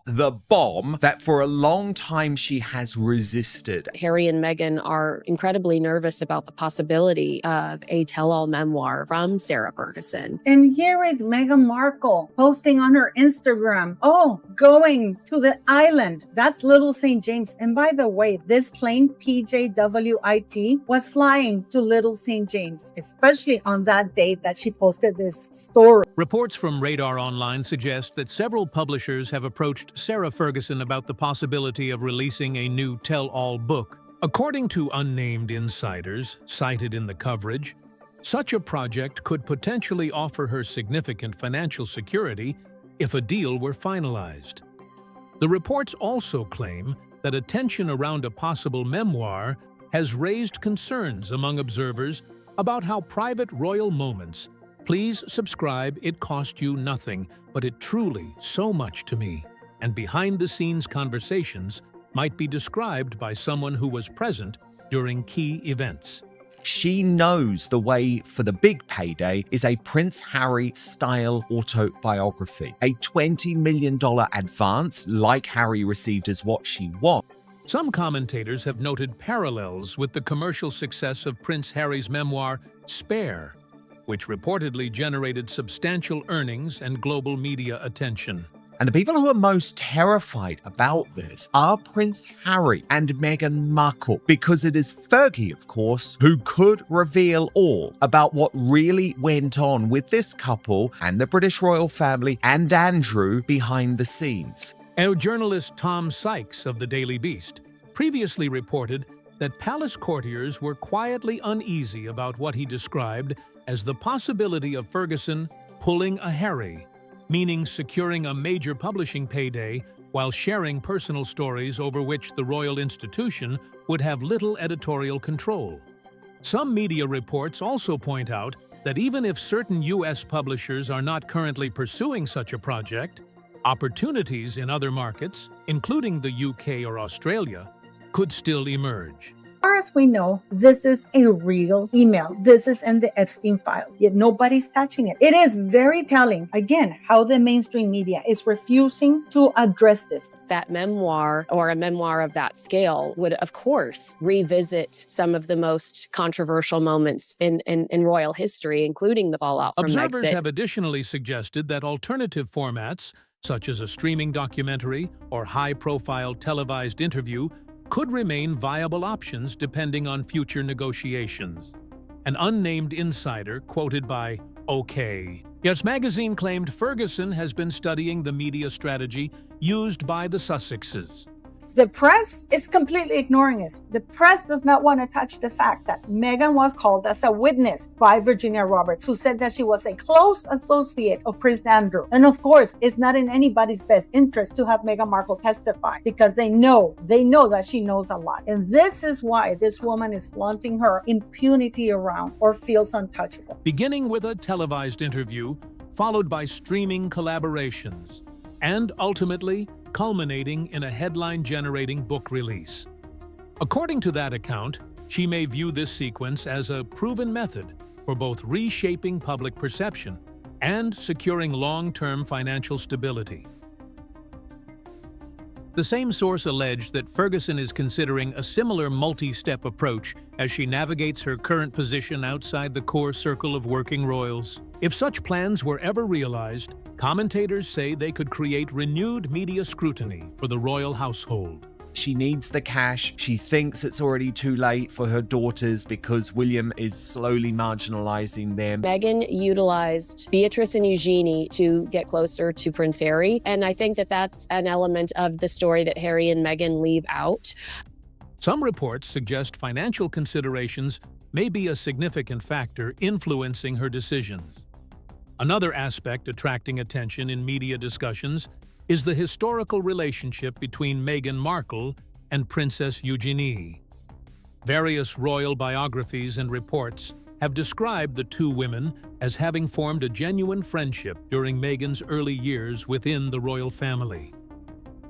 the bomb that for a long time she has resisted. Harry and Meghan are incredibly nervous about the possibility of a tell-all memoir from Sarah Ferguson. And here is Meghan Markle posting on her Instagram, oh, going to the island. That's Little St. James. And by the way, this plane, PJWIT, was flying to Little St. James, especially on that date that she posted this story. Reports from Radar Online suggest that several publishers have approached Sarah Ferguson about the possibility of releasing a new tell-all book. According to unnamed insiders cited in the coverage, such a project could potentially offer her significant financial security if a deal were finalized. The reports also claim that attention around a possible memoir has raised concerns among observers about how private royal moments. Please subscribe, it cost you nothing, but it truly so much to me. And behind-the-scenes conversations might be described by someone who was present during key events. She knows the way for the big payday is a Prince Harry-style autobiography. A $20 million advance, like Harry received, is what she wants. Some commentators have noted parallels with the commercial success of Prince Harry's memoir, Spare, which reportedly generated substantial earnings and global media attention. And the people who are most terrified about this are Prince Harry and Meghan Markle, because it is Fergie, of course, who could reveal all about what really went on with this couple and the British royal family and Andrew behind the scenes. Our journalist Tom Sykes of the Daily Beast previously reported that palace courtiers were quietly uneasy about what he described as the possibility of Ferguson pulling a Harry, meaning securing a major publishing payday while sharing personal stories over which the royal institution would have little editorial control. Some media reports also point out that even if certain U.S. publishers are not currently pursuing such a project, opportunities in other markets, including the UK or Australia, could still emerge. As far as we know, this is a real email. This is in the Epstein file, yet nobody's touching it. It is very telling, again, how the mainstream media is refusing to address this. That memoir, or a memoir of that scale, would, of course, revisit some of the most controversial moments in royal history, including the fallout from Brexit. Observers have additionally suggested that alternative formats, such as a streaming documentary or high-profile televised interview, could remain viable options depending on future negotiations. An unnamed insider, quoted by OK. Yes magazine, claimed Ferguson has been studying the media strategy used by the Sussexes. The press is completely ignoring this. The press does not want to touch the fact that Meghan was called as a witness by Virginia Roberts, who said that she was a close associate of Prince Andrew. And of course, it's not in anybody's best interest to have Meghan Markle testify, because they know that she knows a lot. And this is why this woman is flaunting her impunity around, or feels untouchable. Beginning with a televised interview, followed by streaming collaborations, and ultimately culminating in a headline-generating book release. According to that account, she may view this sequence as a proven method for both reshaping public perception and securing long-term financial stability. The same source alleged that Ferguson is considering a similar multi-step approach as she navigates her current position outside the core circle of working royals. If such plans were ever realized, commentators say they could create renewed media scrutiny for the royal household. She needs the cash. She thinks it's already too late for her daughters because William is slowly marginalizing them. Meghan utilized Beatrice and Eugenie to get closer to Prince Harry, and I think that that's an element of the story that Harry and Meghan leave out. Some reports suggest financial considerations may be a significant factor influencing her decisions. Another aspect attracting attention in media discussions is the historical relationship between Meghan Markle and Princess Eugenie. Various royal biographies and reports have described the two women as having formed a genuine friendship during Meghan's early years within the royal family.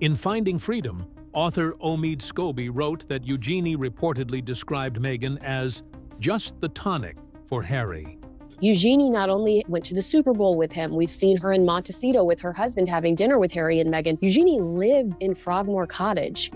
In Finding Freedom, author Omid Scobie wrote that Eugenie reportedly described Meghan as just the tonic for Harry. Eugenie not only went to the Super Bowl with him, we've seen her in Montecito with her husband having dinner with Harry and Meghan. Eugenie lived in Frogmore Cottage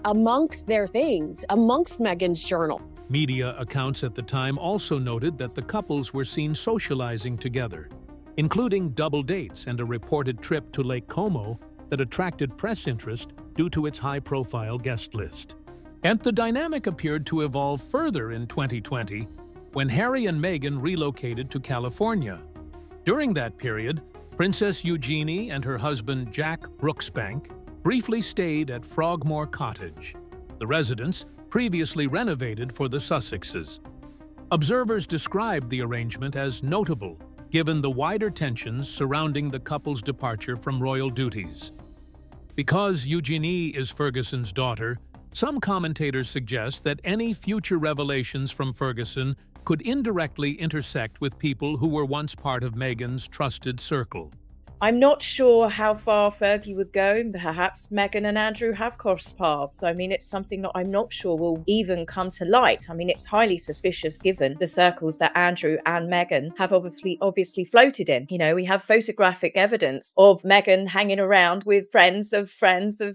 amongst their things, amongst Meghan's journal. Media accounts at the time also noted that the couples were seen socializing together, including double dates and a reported trip to Lake Como that attracted press interest due to its high-profile guest list. And the dynamic appeared to evolve further in 2020 when Harry and Meghan relocated to California. During that period, Princess Eugenie and her husband Jack Brooksbank briefly stayed at Frogmore Cottage, the residence previously renovated for the Sussexes. Observers described the arrangement as notable, given the wider tensions surrounding the couple's departure from royal duties. Because Eugenie is Ferguson's daughter, some commentators suggest that any future revelations from Ferguson could indirectly intersect with people who were once part of Meghan's trusted circle. I'm not sure how far Fergie would go. Perhaps Meghan and Andrew have crossed paths. I mean, it's something that I'm not sure will even come to light. I mean, it's highly suspicious given the circles that Andrew and Meghan have obviously floated in. You know, we have photographic evidence of Meghan hanging around with friends of,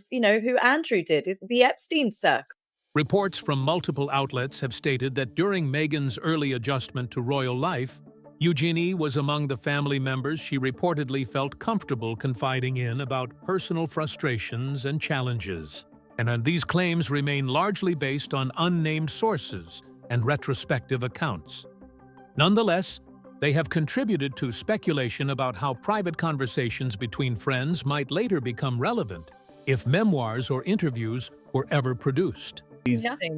you know, who Andrew did, the Epstein circle. Reports from multiple outlets have stated that during Meghan's early adjustment to royal life, Eugenie was among the family members she reportedly felt comfortable confiding in about personal frustrations and challenges. And these claims remain largely based on unnamed sources and retrospective accounts. Nonetheless, they have contributed to speculation about how private conversations between friends might later become relevant if memoirs or interviews were ever produced.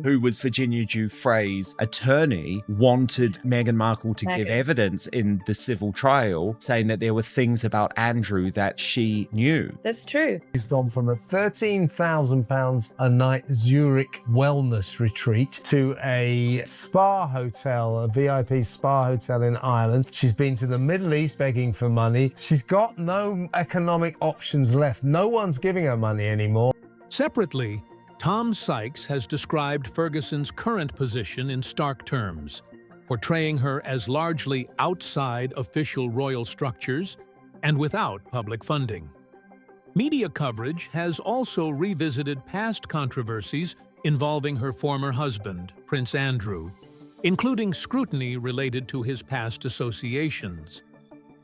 Who was Virginia Giuffre's attorney, wanted Meghan Markle to give evidence in the civil trial, saying that there were things about Andrew that she knew. That's true. He's gone from a £13,000 a night Zurich wellness retreat to a spa hotel, a VIP spa hotel in Ireland. She's been to the Middle East begging for money. She's got no economic options left. No one's giving her money anymore. Separately, Tom Sykes has described Ferguson's current position in stark terms, portraying her as largely outside official royal structures and without public funding. Media coverage has also revisited past controversies involving her former husband, Prince Andrew, including scrutiny related to his past associations.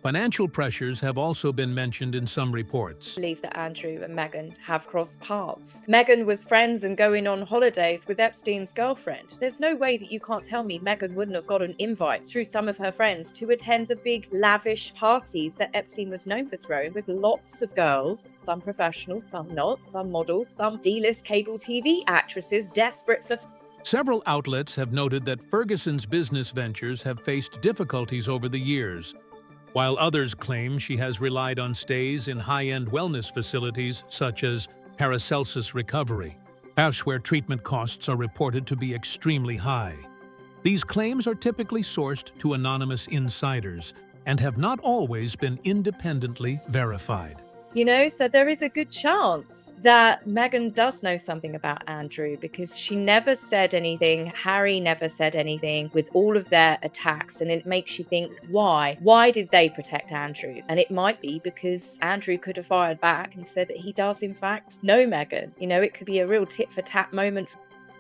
Financial pressures have also been mentioned in some reports. I believe that Andrew and Meghan have crossed paths. Meghan was friends and going on holidays with Epstein's girlfriend. There's no way that you can't tell me Meghan wouldn't have got an invite through some of her friends to attend the big lavish parties that Epstein was known for throwing with lots of girls, some professional, some not, some models, some D-list cable TV actresses desperate for... Several outlets have noted that Ferguson's business ventures have faced difficulties over the years, while others claim she has relied on stays in high-end wellness facilities such as Paracelsus Recovery, where treatment costs are reported to be extremely high. These claims are typically sourced to anonymous insiders and have not always been independently verified. You know, so there is a good chance that Meghan does know something about Andrew because she never said anything. Harry never said anything with all of their attacks. And it makes you think, why? Why did they protect Andrew? And it might be because Andrew could have fired back and said that he does, in fact, know Meghan. You know, it could be a real tit-for-tat moment.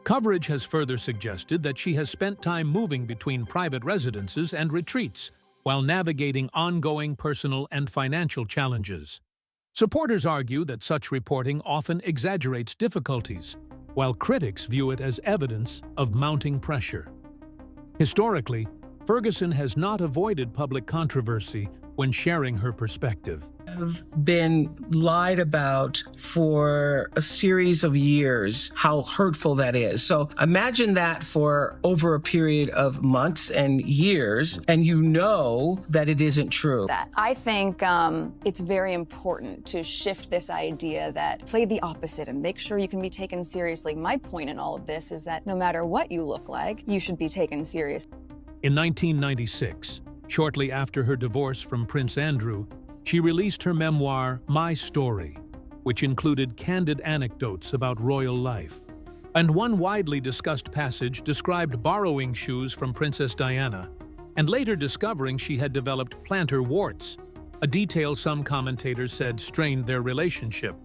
Coverage has further suggested that she has spent time moving between private residences and retreats while navigating ongoing personal and financial challenges. Supporters argue that such reporting often exaggerates difficulties, while critics view it as evidence of mounting pressure. Historically, Ferguson has not avoided public controversy when sharing her perspective. Have been lied about for a series of years, how hurtful that is. So imagine that for over a period of months and years, and you know that it isn't true. I think it's very important to shift this idea that play the opposite and make sure you can be taken seriously. My point in all of this is that no matter what you look like, you should be taken seriously. In 1996, shortly after her divorce from Prince Andrew, she released her memoir, My Story, which included candid anecdotes about royal life. And one widely discussed passage described borrowing shoes from Princess Diana and later discovering she had developed plantar warts, a detail some commentators said strained their relationship.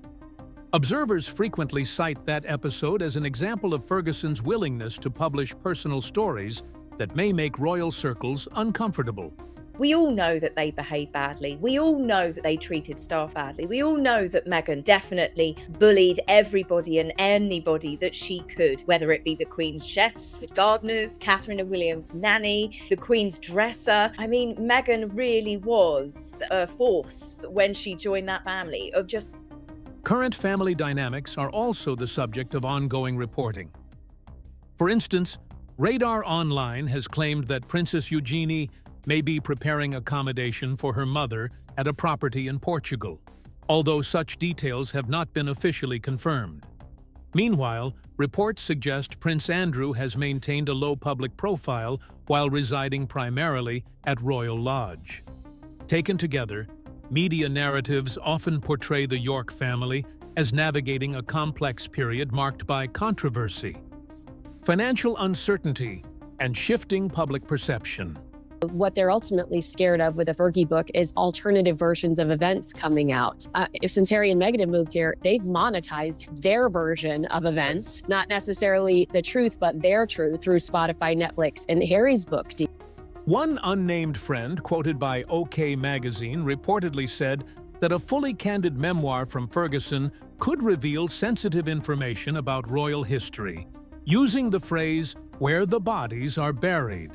Observers frequently cite that episode as an example of Ferguson's willingness to publish personal stories that may make royal circles uncomfortable. We all know that they behaved badly. We all know that they treated staff badly. We all know that Meghan definitely bullied everybody and anybody that she could, whether it be the Queen's chefs, the gardeners, Catherine and William's nanny, the Queen's dresser. I mean, Meghan really was a force when she joined that family of just... Current family dynamics are also the subject of ongoing reporting. For instance, Radar Online has claimed that Princess Eugenie may be preparing accommodation for her mother at a property in Portugal, although such details have not been officially confirmed. Meanwhile, reports suggest Prince Andrew has maintained a low public profile while residing primarily at Royal Lodge. Taken together, media narratives often portray the York family as navigating a complex period marked by controversy, financial uncertainty, and shifting public perception. What they're ultimately scared of with the Fergie book is alternative versions of events coming out. Since Harry and Meghan have moved here, they've monetized their version of events, not necessarily the truth, but their truth through Spotify, Netflix, and Harry's book. One unnamed friend, quoted by OK Magazine, reportedly said that a fully candid memoir from Ferguson could reveal sensitive information about royal history, using the phrase, "where the bodies are buried."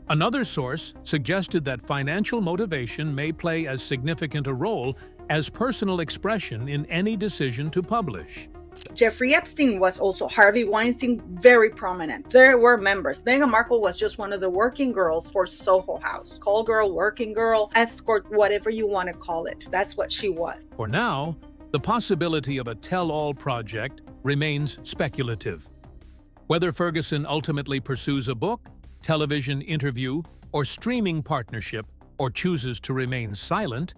Another source suggested that financial motivation may play as significant a role as personal expression in any decision to publish. Jeffrey Epstein was also Harvey Weinstein, very prominent. There were members. Meghan Markle was just one of the working girls for Soho House. Call girl, working girl, escort, whatever you want to call it. That's what she was. For now, the possibility of a tell-all project remains speculative. Whether Ferguson ultimately pursues a book, television interview, or streaming partnership, or chooses to remain silent,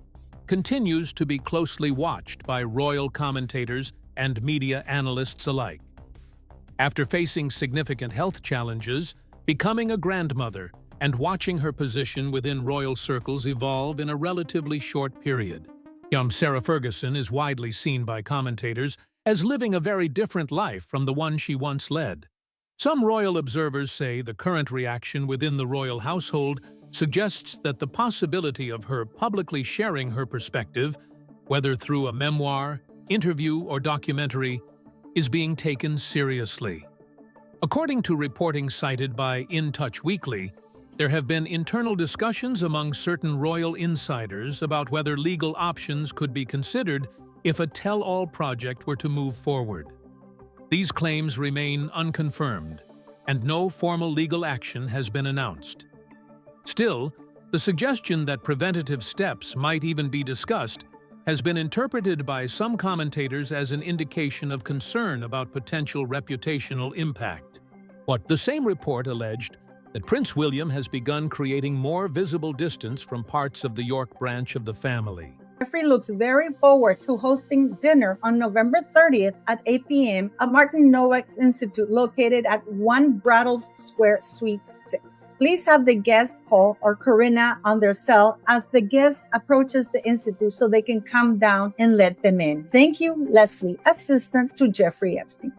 continues to be closely watched by royal commentators and media analysts alike. After facing significant health challenges, becoming a grandmother, and watching her position within royal circles evolve in a relatively short period, young Sarah Ferguson is widely seen by commentators as living a very different life from the one she once led. Some royal observers say the current reaction within the royal household suggests that the possibility of her publicly sharing her perspective, whether through a memoir, interview, or documentary, is being taken seriously. According to reporting cited by In Touch Weekly, there have been internal discussions among certain royal insiders about whether legal options could be considered if a tell-all project were to move forward. These claims remain unconfirmed, and no formal legal action has been announced. Still, the suggestion that preventative steps might even be discussed has been interpreted by some commentators as an indication of concern about potential reputational impact. The same report alleged that Prince William has begun creating more visible distance from parts of the York branch of the family. Jeffrey looks very forward to hosting dinner on November 30th at 8 p.m. at Martin Novak's Institute located at 1 Braddles Square, Suite 6. Please have the guests call or Corinna on their cell as the guest approaches the Institute so they can come down and let them in. Thank you, Leslie, assistant to Jeffrey Epstein.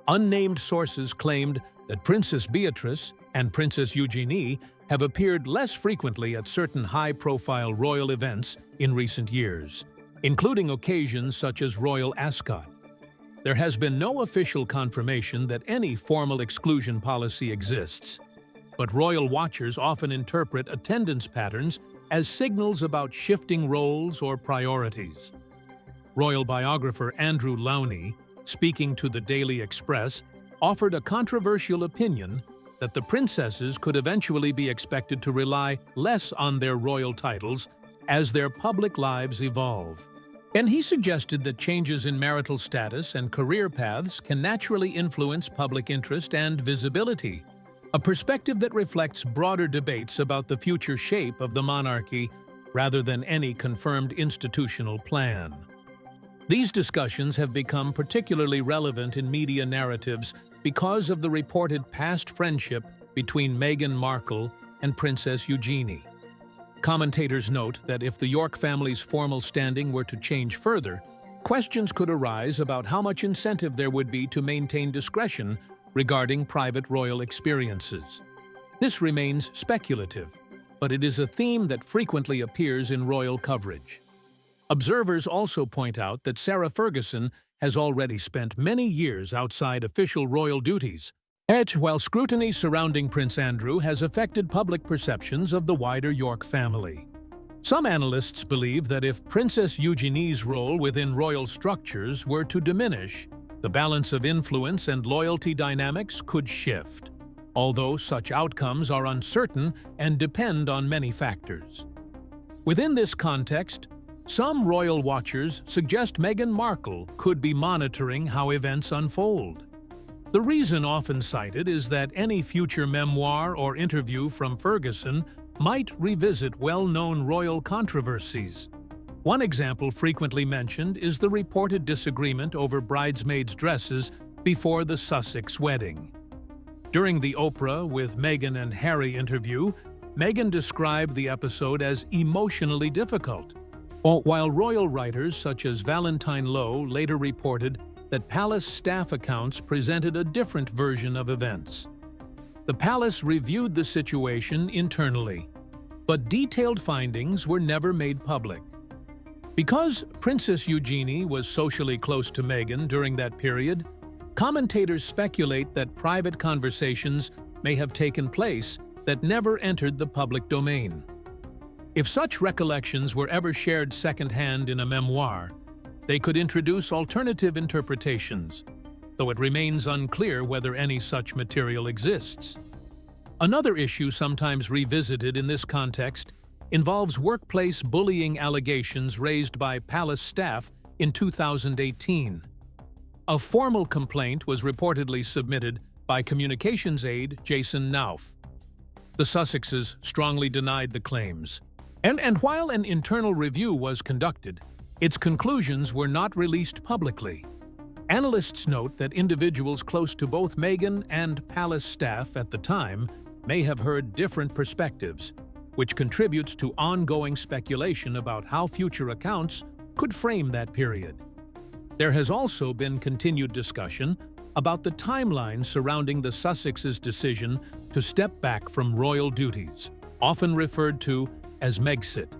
Unnamed sources claimed that Princess Beatrice and Princess Eugenie have appeared less frequently at certain high-profile royal events in recent years, including occasions such as Royal Ascot. There has been no official confirmation that any formal exclusion policy exists, but royal watchers often interpret attendance patterns as signals about shifting roles or priorities. Royal biographer Andrew Lowney, speaking to the Daily Express, offered a controversial opinion that the princesses could eventually be expected to rely less on their royal titles as their public lives evolve. And he suggested that changes in marital status and career paths can naturally influence public interest and visibility, a perspective that reflects broader debates about the future shape of the monarchy rather than any confirmed institutional plan. These discussions have become particularly relevant in media narratives because of the reported past friendship between Meghan Markle and Princess Eugenie. Commentators note that if the York family's formal standing were to change further, questions could arise about how much incentive there would be to maintain discretion regarding private royal experiences. This remains speculative, but it is a theme that frequently appears in royal coverage. Observers also point out that Sarah Ferguson has already spent many years outside official royal duties, while scrutiny surrounding Prince Andrew has affected public perceptions of the wider York family. Some analysts believe that if Princess Eugenie's role within royal structures were to diminish, the balance of influence and loyalty dynamics could shift, although such outcomes are uncertain and depend on many factors. Within this context, some royal watchers suggest Meghan Markle could be monitoring how events unfold. The reason often cited is that any future memoir or interview from Ferguson might revisit well-known royal controversies. One example frequently mentioned is the reported disagreement over bridesmaids' dresses before the Sussex wedding. During the Oprah with Meghan and Harry interview, Meghan described the episode as emotionally difficult, while royal writers such as Valentine Lowe later reported that palace staff accounts presented a different version of events. The palace reviewed the situation internally, but detailed findings were never made public. Because Princess Eugenie was socially close to Meghan during that period, commentators speculate that private conversations may have taken place that never entered the public domain. If such recollections were ever shared secondhand in a memoir, they could introduce alternative interpretations, though it remains unclear whether any such material exists. Another issue sometimes revisited in this context involves workplace bullying allegations raised by palace staff in 2018. A formal complaint was reportedly submitted by communications aide Jason Nauf. The Sussexes strongly denied the claims, and while an internal review was conducted, its conclusions were not released publicly. Analysts note that individuals close to both Meghan and palace staff at the time may have heard different perspectives, which contributes to ongoing speculation about how future accounts could frame that period. There has also been continued discussion about the timeline surrounding the Sussexes' decision to step back from royal duties, often referred to as Megxit.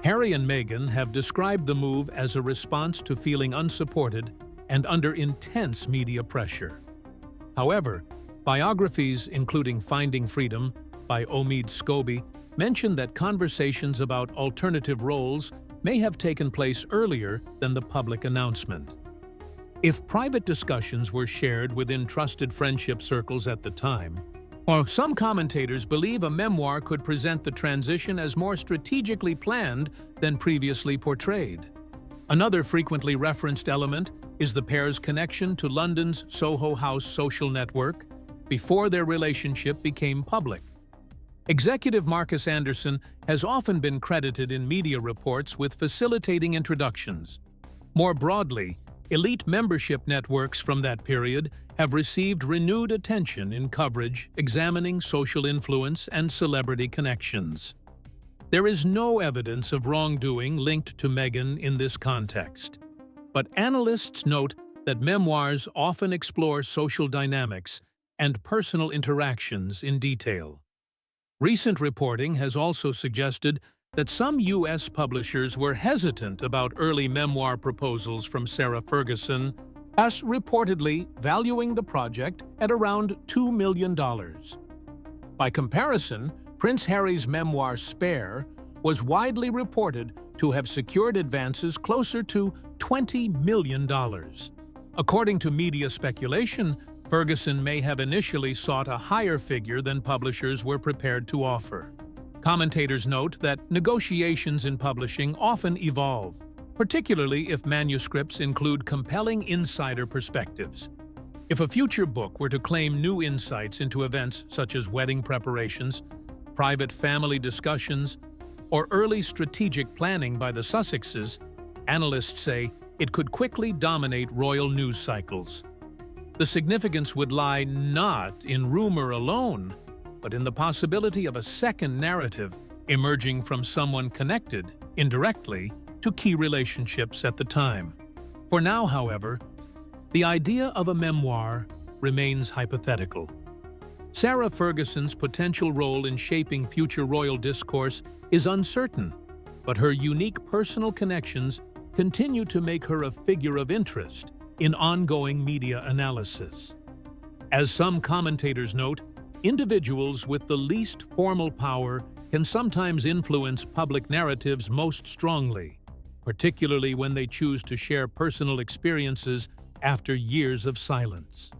Harry and Meghan have described the move as a response to feeling unsupported and under intense media pressure. However, biographies including Finding Freedom by Omid Scobie mention that conversations about alternative roles may have taken place earlier than the public announcement. If private discussions were shared within trusted friendship circles at the time, or some commentators believe a memoir could present the transition as more strategically planned than previously portrayed. Another frequently referenced element is the pair's connection to London's Soho House social network before their relationship became public. Executive Marcus Anderson has often been credited in media reports with facilitating introductions. More broadly, elite membership networks from that period have received renewed attention in coverage examining social influence and celebrity connections. There is no evidence of wrongdoing linked to Meghan in this context, but analysts note that memoirs often explore social dynamics and personal interactions in detail. Recent reporting has also suggested that some U.S. publishers were hesitant about early memoir proposals from Sarah Ferguson, as reportedly valuing the project at around $2 million. By comparison, Prince Harry's memoir Spare was widely reported to have secured advances closer to $20 million. According to media speculation, Ferguson may have initially sought a higher figure than publishers were prepared to offer. Commentators note that negotiations in publishing often evolve, particularly if manuscripts include compelling insider perspectives. If a future book were to claim new insights into events such as wedding preparations, private family discussions, or early strategic planning by the Sussexes, analysts say it could quickly dominate royal news cycles. The significance would lie not in rumor alone, but in the possibility of a second narrative emerging from someone connected, indirectly, to key relationships at the time. For now, however, the idea of a memoir remains hypothetical. Sarah Ferguson's potential role in shaping future royal discourse is uncertain, but her unique personal connections continue to make her a figure of interest in ongoing media analysis. As some commentators note, individuals with the least formal power can sometimes influence public narratives most strongly, particularly when they choose to share personal experiences after years of silence.